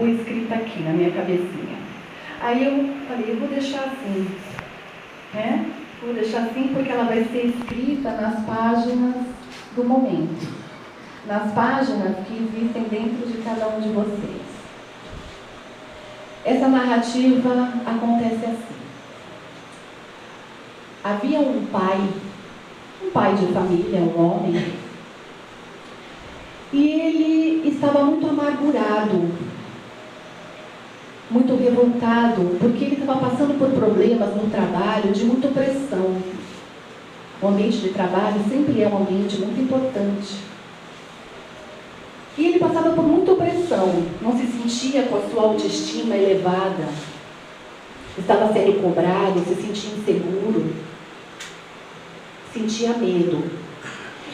ficou escrita aqui na minha cabecinha. Aí eu falei, eu vou deixar assim, né? Vou deixar assim porque ela vai ser escrita nas páginas do momento, nas páginas que existem dentro de cada um de vocês. Essa narrativa acontece assim. Havia um pai de família, um homem, e ele estava muito amargurado, muito revoltado, porque ele estava passando por problemas no trabalho de muita pressão. O ambiente de trabalho sempre é um ambiente muito importante. E ele passava por muita opressão, não se sentia com a sua autoestima elevada, estava sendo cobrado, se sentia inseguro, sentia medo.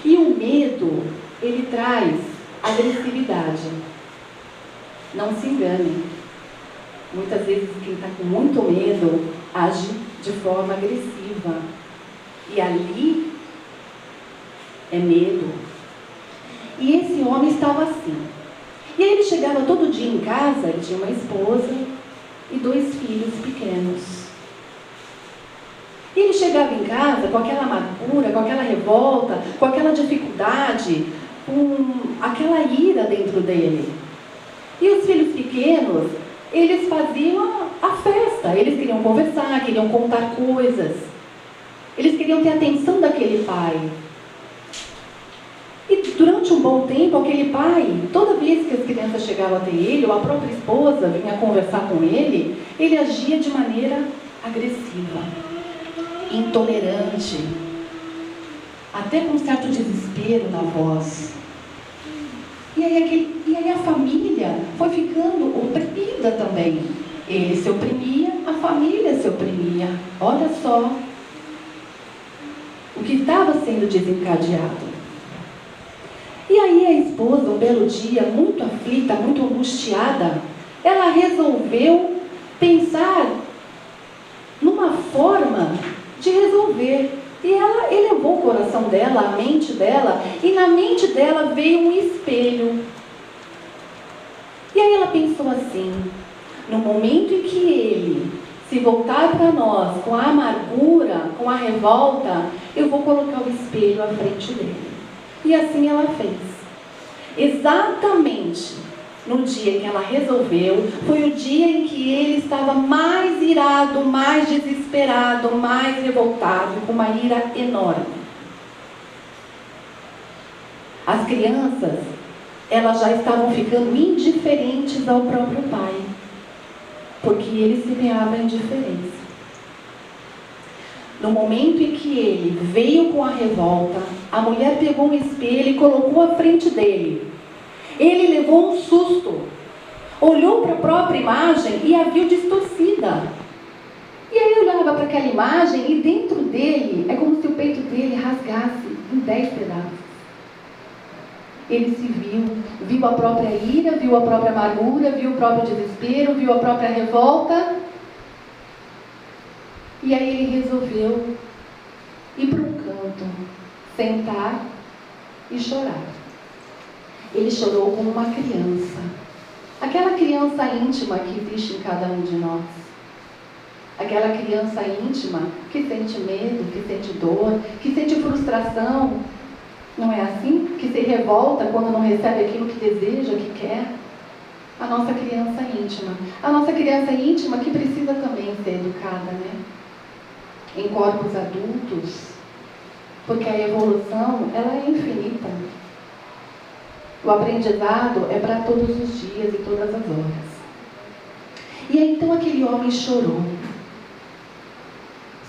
E o medo, ele traz agressividade. Não se engane. Muitas vezes quem está com muito medo age de forma agressiva. E ali é medo. E esse homem estava assim. E aí ele chegava todo dia em casa, ele tinha uma esposa e 2 filhos pequenos. E ele chegava em casa com aquela amargura, com aquela revolta, com aquela dificuldade, com aquela ira dentro dele. E os filhos pequenos, eles faziam a festa, eles queriam conversar, queriam contar coisas. Eles queriam ter a atenção daquele pai. E durante um bom tempo, aquele pai, toda vez que as crianças chegavam até ele, ou a própria esposa vinha conversar com ele agia de maneira agressiva, intolerante, até com um certo desespero na voz. E aí a família foi ficando oprimida também. Ele se oprimia, a família se oprimia. Olha só o que estava sendo desencadeado. E aí a esposa, um belo dia, muito aflita, muito angustiada, ela resolveu pensar numa forma de resolver. E ela elevou o coração dela, a mente dela, e na mente dela veio um espelho. E aí ela pensou assim, no momento em que ele se voltar para nós com a amargura, com a revolta, eu vou colocar o espelho à frente dele. E assim ela fez. Exatamente no dia que ela resolveu, foi o dia em que ele estava mais irado, mais desesperado, mais revoltado, com uma ira enorme. As crianças, elas já estavam ficando indiferentes ao próprio pai, porque ele semeava a indiferença. No momento em que ele veio com a revolta, a mulher pegou um espelho e colocou à frente dele. Ele levou um susto, olhou para a própria imagem e a viu distorcida. E aí olhava para aquela imagem e dentro dele, é como se o peito dele rasgasse em 10 pedaços. Ele se viu a própria ira, viu a própria amargura, viu o próprio desespero, viu a própria revolta. E aí ele resolveu ir para um canto, sentar e chorar. Ele chorou como uma criança. Aquela criança íntima que existe em cada um de nós. Aquela criança íntima que sente medo, que sente dor, que sente frustração. Não é assim? Que se revolta quando não recebe aquilo que deseja, que quer. A nossa criança íntima. A nossa criança íntima que precisa também ser educada, né? Em corpos adultos. Porque a evolução, ela é infinita. O aprendizado é para todos os dias e todas as horas. E aí então aquele homem chorou.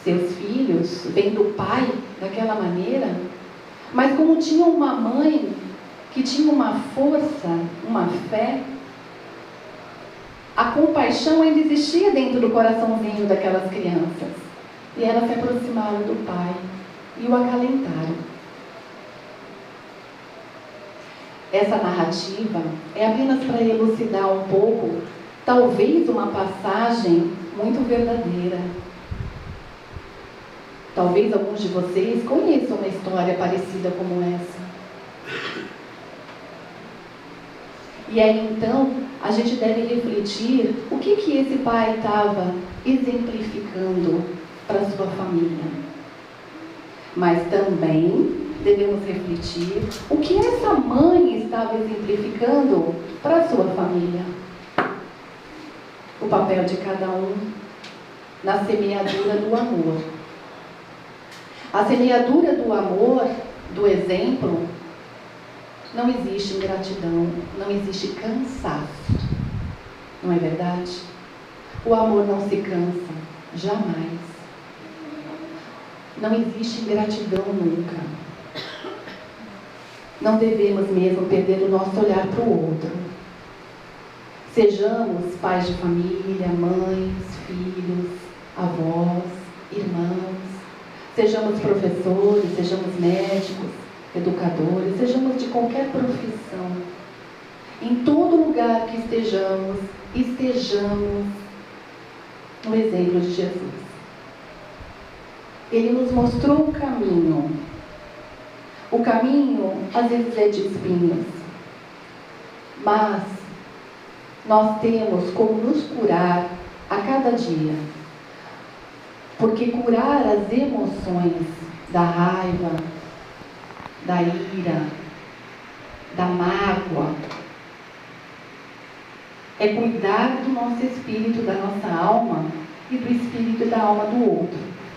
Seus filhos, vendo o pai daquela maneira, mas como tinha uma mãe que tinha uma força, uma fé, a compaixão ainda existia dentro do coraçãozinho daquelas crianças. E elas se aproximaram do pai e o acalentaram. Essa narrativa é apenas para elucidar um pouco, talvez uma passagem muito verdadeira. Talvez alguns de vocês conheçam uma história parecida como essa. E aí então a gente deve refletir o que esse pai estava exemplificando para a sua família. Mas também devemos refletir o que essa mãe estava exemplificando para a sua família. O papel de cada um na semeadura do amor. A semeadura do amor, do exemplo, não existe ingratidão, não existe cansaço. Não é verdade? O amor não se cansa, jamais. Não existe ingratidão nunca. Não devemos mesmo perder o nosso olhar para o outro. Sejamos pais de família, mães, filhos, avós, irmãos. Sejamos professores, sejamos médicos, educadores, sejamos de qualquer profissão. Em todo lugar que estejamos no exemplo de Jesus. Ele nos mostrou o caminho. O caminho, às vezes, é de espinhos. Mas nós temos como nos curar a cada dia. Porque curar as emoções da raiva, da ira, da mágoa, é cuidar do nosso espírito, da nossa alma e do espírito e da alma do outro.